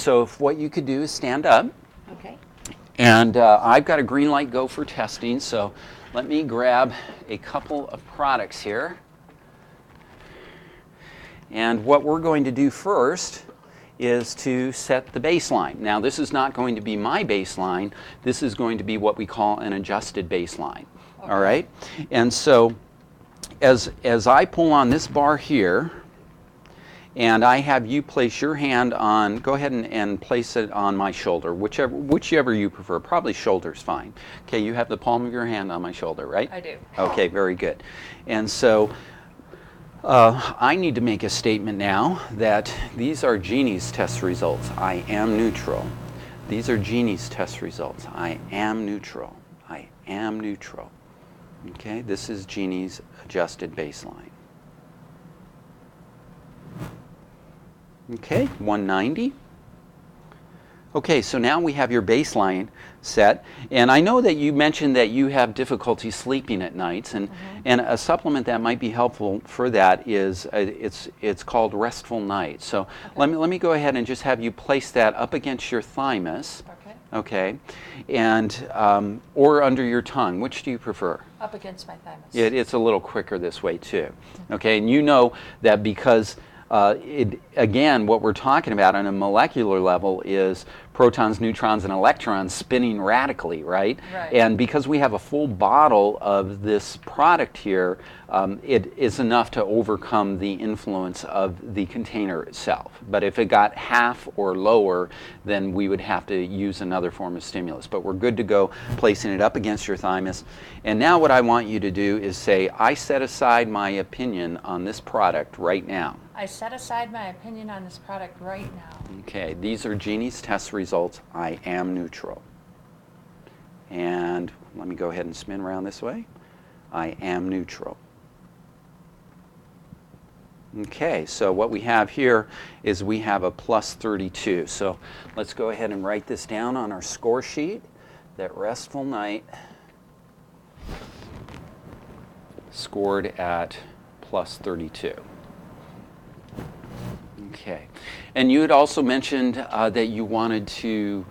so if what you could do is stand up. Okay. And I've got a green light go for testing, so let me grab a couple of products here. And what we're going to do first is to set the baseline. Now, this is not going to be my baseline. This is going to be what we call an adjusted baseline. Okay. All right? And so as I pull on this bar here, and I have you place your hand on, go ahead and place it on my shoulder, whichever you prefer. Probably shoulder's fine. Okay, you have the palm of your hand on my shoulder, right? I do. Okay, very good. And so I need to make a statement now that these are Jeannie's test results. I am neutral. These are Jeannie's test results. I am neutral. I am neutral. Okay, this is Jeannie's adjusted baseline. Okay, 190. Okay, so now we have your baseline set, and I know that you mentioned that you have difficulty sleeping at nights, and a supplement that might be helpful for that is it's called Restful Night. So okay. let me go ahead and just have you place that up against your thymus. Okay. Okay, and or under your tongue. Which do you prefer? Up against my thymus. It's a little quicker this way too. Okay, and you know that because again, what we're talking about on a molecular level is protons, neutrons, and electrons spinning radically, right? Right. And because we have a full bottle of this product here, it is enough to overcome the influence of the container itself. But if it got half or lower, then we would have to use another form of stimulus. But we're good to go placing it up against your thymus. And now what I want you to do is say, I set aside my opinion on this product right now. I set aside my opinion on this product right now. Okay, these are Jeannie's test results. I am neutral. And let me go ahead and spin around this way. I am neutral. Okay, so what we have here is we have a plus 32. So let's go ahead and write this down on our score sheet, that Restful Night scored at plus 32. Okay, and you had also mentioned that you wanted to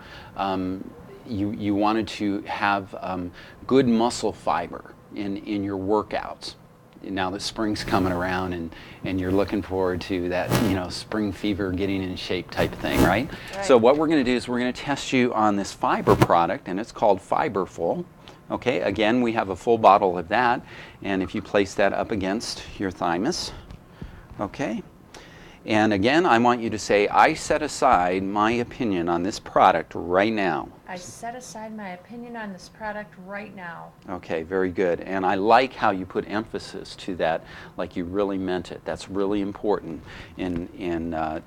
you wanted to have good muscle fiber in your workouts. Now that spring's coming around and you're looking forward to that, spring fever, getting in shape type of thing, right? So what we're going to do is we're going to test you on this fiber product, and it's called Fiberful. Okay, again, we have a full bottle of that, and if you place that up against your thymus, okay. And again, I want you to say, I set aside my opinion on this product right now. I set aside my opinion on this product right now. Okay, very good. And I like how you put emphasis to that, like you really meant it. That's really important in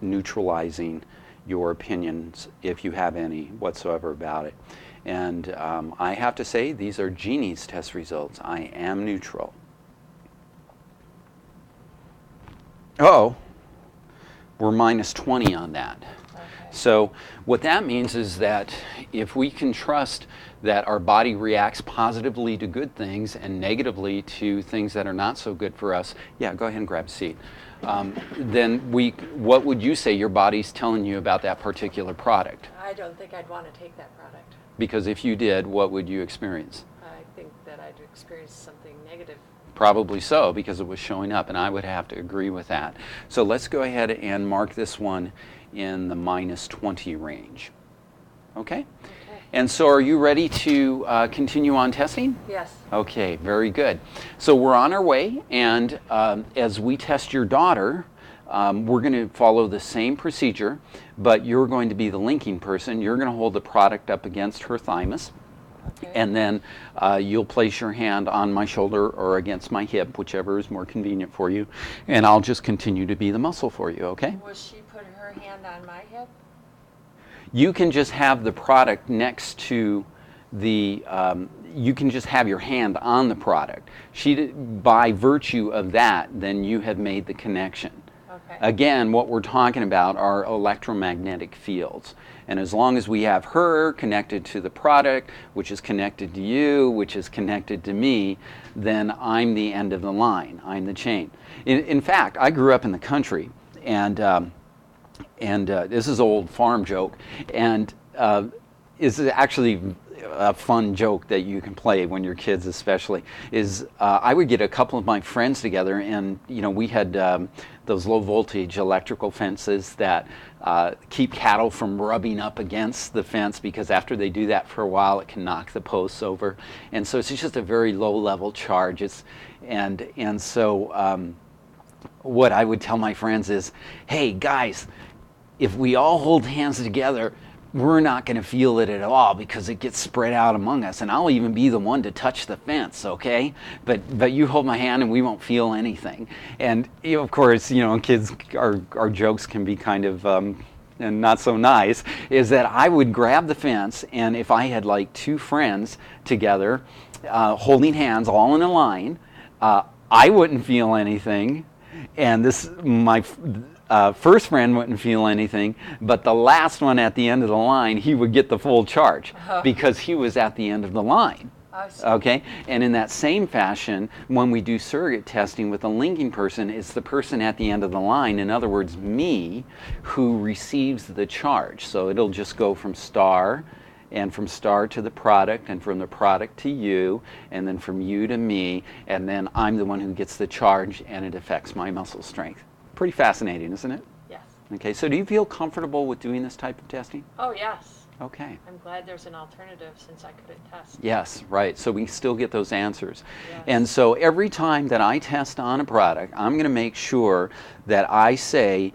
neutralizing your opinions, if you have any whatsoever about it. And I have to say, these are Jeannie's test results. I am neutral. Uh-oh. We're minus 20 on that. Okay. So what that means is that if we can trust that our body reacts positively to good things and negatively to things that are not so good for us, yeah, go ahead and grab a seat. Then what would you say your body's telling you about that particular product? I don't think I'd want to take that product. Because if you did, what would you experience? I think that I'd experience something negative. Probably so, because it was showing up, and I would have to agree with that. So let's go ahead and mark this one in the minus 20 range. Okay? And so are you ready to continue on testing? Yes. Okay, very good. So we're on our way, and as we test your daughter, we're going to follow the same procedure, but you're going to be the linking person. You're going to hold the product up against her thymus. Okay. And then you'll place your hand on my shoulder or against my hip, whichever is more convenient for you, and I'll just continue to be the muscle for you, okay? Will she put her hand on my hip? You can just have the product next to the, you can just have your hand on the product. By virtue of that, then you have made the connection. Okay. Again, what we're talking about are electromagnetic fields. And as long as we have her connected to the product, which is connected to you, which is connected to me, then I'm the end of the line. I'm the chain. In fact, I grew up in the country, and and this is an old farm joke, and is actually a fun joke that you can play when you're kids, especially. Is I would get a couple of my friends together, and we had those low voltage electrical fences that keep cattle from rubbing up against the fence, because after they do that for a while, it can knock the posts over, and so it's just a very low level charge. So what I would tell my friends is, hey guys, if we all hold hands together, we're not going to feel it at all because it gets spread out among us, and I'll even be the one to touch the fence, okay? But you hold my hand and we won't feel anything. And of course, kids, our jokes can be kind of and not so nice. Is that I would grab the fence, and if I had like two friends together, holding hands, all in a line, I wouldn't feel anything, and my first friend wouldn't feel anything, but the last one at the end of the line, he would get the full charge because he was at the end of the line. Okay, and in that same fashion, when we do surrogate testing with a linking person, it's the person at the end of the line, in other words, me, who receives the charge. So it'll just go from star, and from star to the product, and from the product to you, and then from you to me, and then I'm the one who gets the charge, and it affects my muscle strength. Pretty fascinating, isn't it? Yes. Okay, so do you feel comfortable with doing this type of testing? Oh, yes. Okay. I'm glad there's an alternative since I couldn't test. Yes, right. So we still get those answers. Yes. And so every time that I test on a product, I'm going to make sure that I say,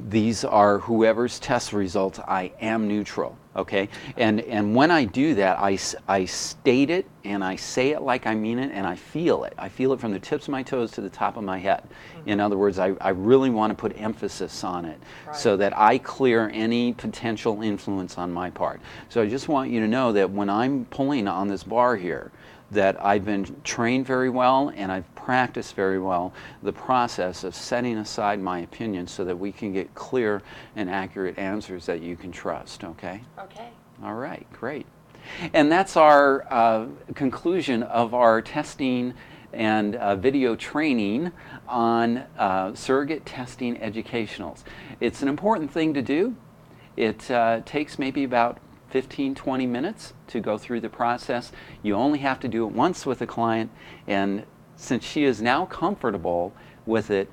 these are whoever's test results, I am neutral, okay? And when I do that, I state it, and I say it like I mean it, and I feel it. I feel it from the tips of my toes to the top of my head. In other words, I really want to put emphasis on it, so that I clear any potential influence on my part. So I just want you to know that when I'm pulling on this bar here, that I've been trained very well, and I've practiced very well the process of setting aside my opinion so that we can get clear and accurate answers that you can trust, okay? Okay. All right, great. And that's our conclusion of our testing and video training on surrogate testing educationals. It's an important thing to do. It takes maybe about 15-20 minutes to go through the process. You only have to do it once with a client, and since she is now comfortable with it,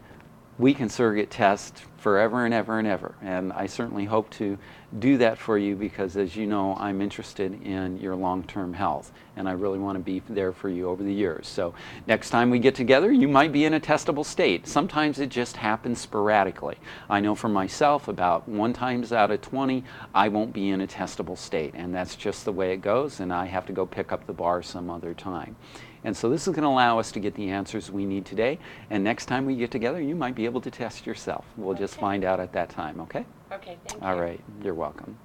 we can surrogate test forever and ever and ever. And I certainly hope to do that for you, because as you know, I'm interested in your long-term health, and I really want to be there for you over the years. So next time we get together, you might be in a testable state. Sometimes it just happens sporadically. I know for myself, about 1 time out of 20, I won't be in a testable state, and that's just the way it goes, and I have to go pick up the bar some other time. And so this is going to allow us to get the answers we need today, and next time we get together, you might be able to test yourself. We'll just find out at that time, okay? Okay, thank you. All right, you're welcome.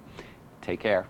Take care.